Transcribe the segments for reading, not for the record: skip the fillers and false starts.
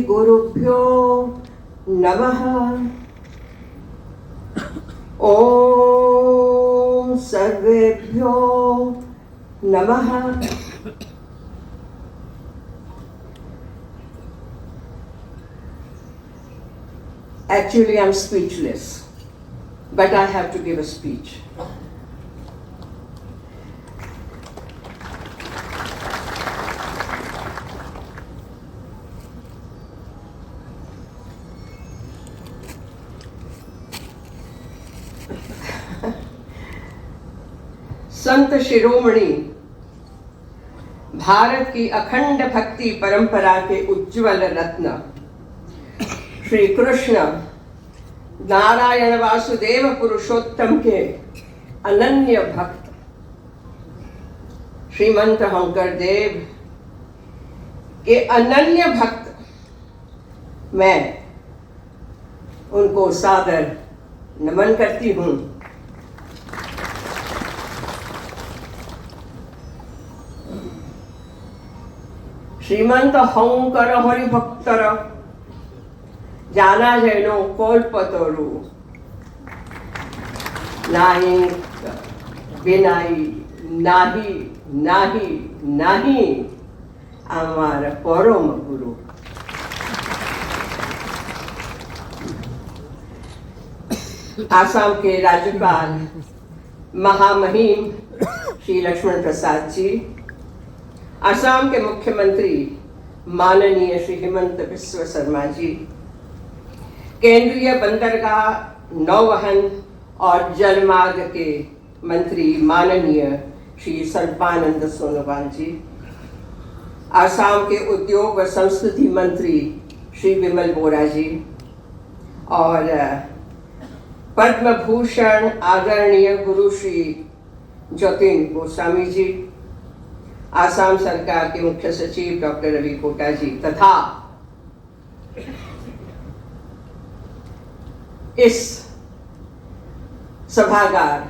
गुरुभ्यो नमः। ओम सर्वेभ्यो नमः। Actually, I'm speechless, but I have to give a speech. Sant Shiromani Bharat की अखंड भक्ति परंपरा के उज्जवल रत्न श्री कृष्ण नारायण वासुदेव पुरुषोत्तम के अनन्य भक्त श्रीमंत हंकर देव के अनन्य भक्त मैं उनको सादर नमन करती हूँ। श्रीमंत हंकर हरिभक्तर जाना जैनो कल्पतरु नाही बिनाई नाही नाही नाही आमार परम गुरु। आसाम के राज्यपाल महामहिम श्री लक्ष्मण प्रसाद जी, असम के मुख्यमंत्री माननीय श्री हेमंत बिस्वा शर्मा जी, केंद्रीय बंदरगाह नौवहन और जलमार्ग के मंत्री माननीय श्री सर्बानंद सोनोवाल जी, असम के उद्योग व संस्कृति मंत्री श्री विमल बोरा जी और पद्म भूषण आदरणीय गुरु श्री जतिन गोस्वामी जी, आसाम सरकार के मुख्य सचिव डॉक्टर रवि कोटा जी तथा इस सभागार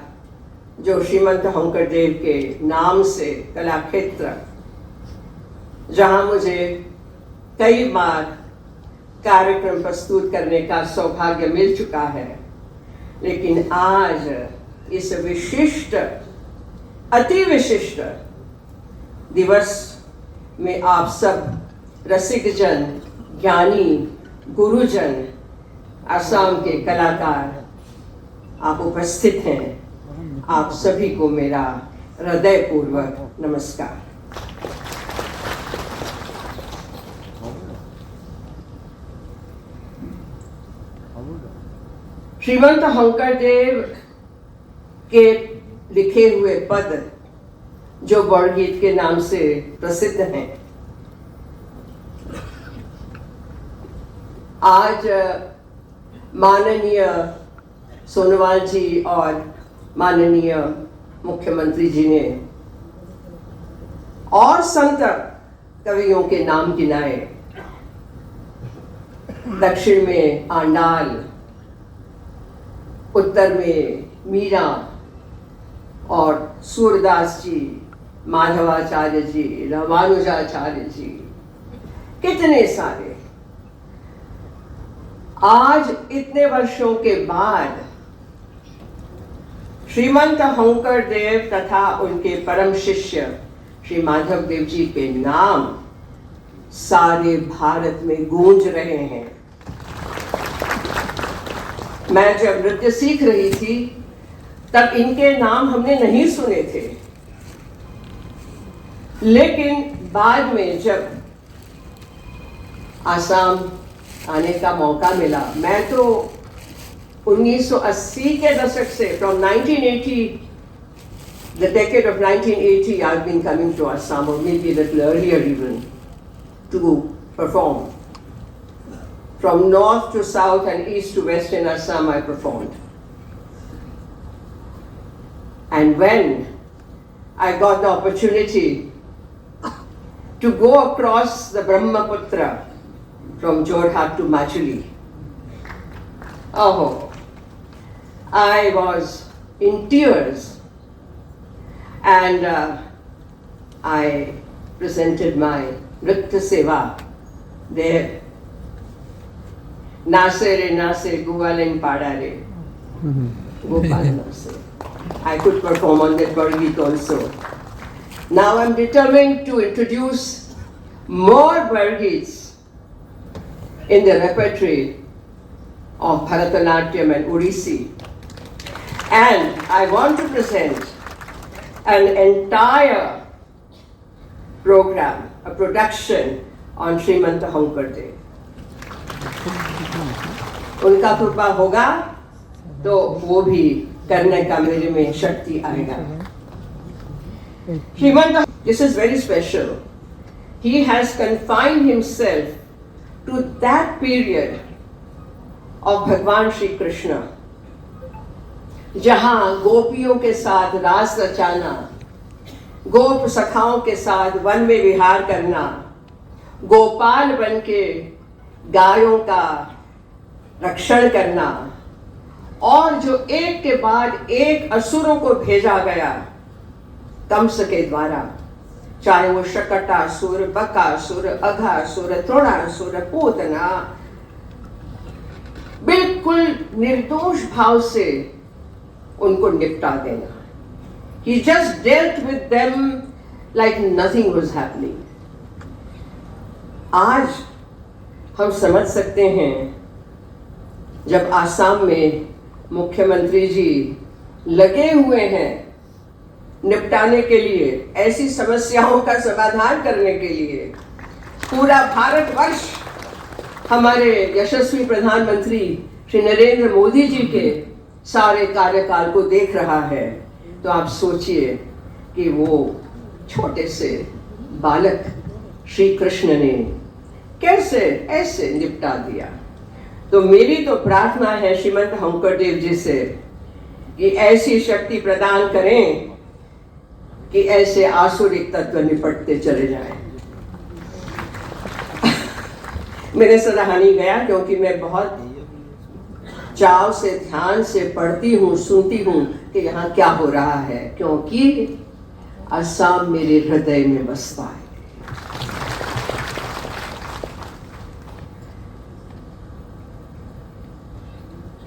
जो श्रीमंत हंकर देव के नाम से कला क्षेत्र, जहां मुझे कई बार कार्यक्रम प्रस्तुत करने का सौभाग्य मिल चुका है, लेकिन आज इस विशिष्ट अति विशिष्ट दिवस में आप सब रसिक जन, ज्ञानी, गुरुजन, असम के कलाकार आप उपस्थित हैं। आप सभी को मेरा हृदयपूर्वक नमस्कार। श्रीमंत हंकर देव के लिखे हुए पद जो बड़गीत के नाम से प्रसिद्ध हैं, आज माननीय सोनोवाल जी और माननीय मुख्यमंत्री जी ने और संत कवियों के नाम गिनाए। दक्षिण में आंडाल, उत्तर में मीरा और सूरदास जी, माधवाचार्य जी, रामानुजाचार्य जी, कितने सारे। आज इतने वर्षों के बाद श्रीमंत हंकर देव तथा उनके परम शिष्य श्री माधव देव जी के नाम सारे भारत में गूंज रहे हैं। मैं जब नृत्य सीख रही थी तब इनके नाम हमने नहीं सुने थे, लेकिन बाद में जब आसाम आने का मौका मिला, मैं तो 1980 के दशक से from 1980, the decade of 1980, I've been coming to Assam, or maybe a little earlier even, to perform. From north to south and east to west in Assam, I performed. And when I got the opportunity to go across the Brahmaputra from Jorhat to Machuli, oh, I was in tears, and I presented my Nritya Seva there Nase re nase guvaleng padare. Gopal Nase. I could perform on that Bargit also. Now I'm determined to introduce more Bargits in the repertoire of Bharatanatyam and Odissi. And I want to present an entire program, a production on Srimant Hankardev. उनका कृपा होगा तो वो भी करने का मेरे में शक्ति आएगा. Srimant, this is very special. He has confined himself to that period of Bhagwan Shri Krishna, जहां गोपियों के साथ रास रचाना, गोप सखाओं के साथ वन में विहार करना, गोपाल बन के गायों का रक्षण करना, और जो एक के बाद एक असुरों को भेजा गया कंस के द्वारा, चाहे वो शकटासुर, बकासुर, अघासुर, तृणासुर, पूतना, बिल्कुल निर्दोष भाव से उनको निपटा देना. He just dealt with them like nothing was happening. आज हम समझ सकते हैं जब आसाम में मुख्यमंत्री जी लगे हुए हैं निपटाने के लिए, ऐसी समस्याओं का समाधान करने के लिए. पूरा भारतवर्ष हमारे यशस्वी प्रधानमंत्री श्री नरेंद्र मोदी जी के सारे कार्यकाल को देख रहा है. तो आप सोचिए कि वो छोटे से बालक श्री कृष्ण ने कैसे ऐसे निपटा दिया. तो मेरी तो प्रार्थना है श्रीमंत हंकरदेव जी से कि ऐसी शक्ति प्रदान करें कि ऐसे आसुरिक तत्व निपटते चले जाएं. मेरे से रहा नहीं गया क्योंकि मैं बहुत चाव से ध्यान से पढ़ती हूँ, सुनती हूँ कि यहाँ क्या हो रहा है, क्योंकि असम मेरे हृदय में बसता है.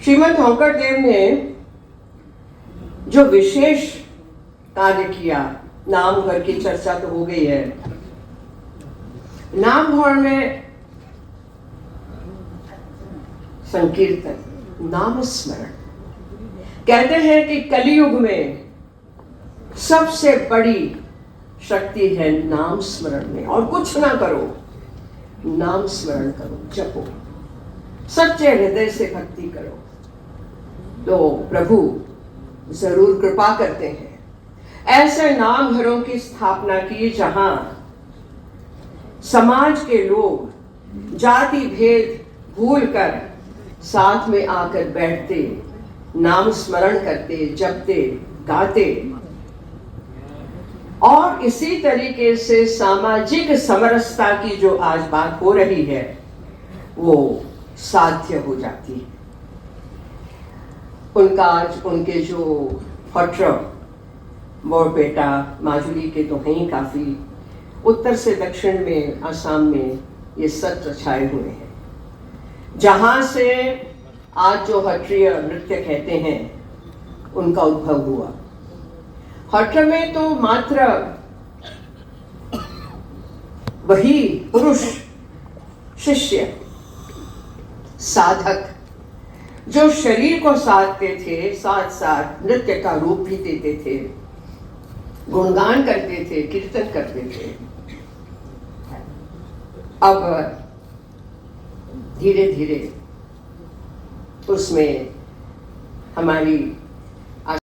श्रीमंत हंकरदेव ने जो विशेष कार्य किया, नामघर की चर्चा तो हो गई है. नामघर में संकीर्तन, नाम स्मरण, कहते हैं कि कलियुग में सबसे बड़ी शक्ति है नाम स्मरण में. और कुछ ना करो, नाम स्मरण करो, जपो, सच्चे हृदय से भक्ति करो, तो प्रभु जरूर कृपा करते हैं. ऐसे नाम घरों की स्थापना की जहां समाज के लोग जाति भेद भूलकर साथ में आकर बैठते, नाम स्मरण करते, जपते, गाते. और इसी तरीके से सामाजिक समरसता की जो आज बात हो रही है वो साध्य हो जाती है. उनका आज उनके जो फटर बोरपेटा माजुली के तो हैं काफी, उत्तर से दक्षिण में आसाम में ये सत्र छाए हुए हैं. जहां से आज जो हट्टीय नृत्य कहते हैं उनका उद्भव हुआ. हट्ट में तो मात्र वही पुरुष शिष्य साधक जो शरीर को साधते थे, साथ साथ नृत्य का रूप भी देते थे, गुणगान करते थे, कीर्तन करते थे. अब धीरे धीरे उसमें हमारी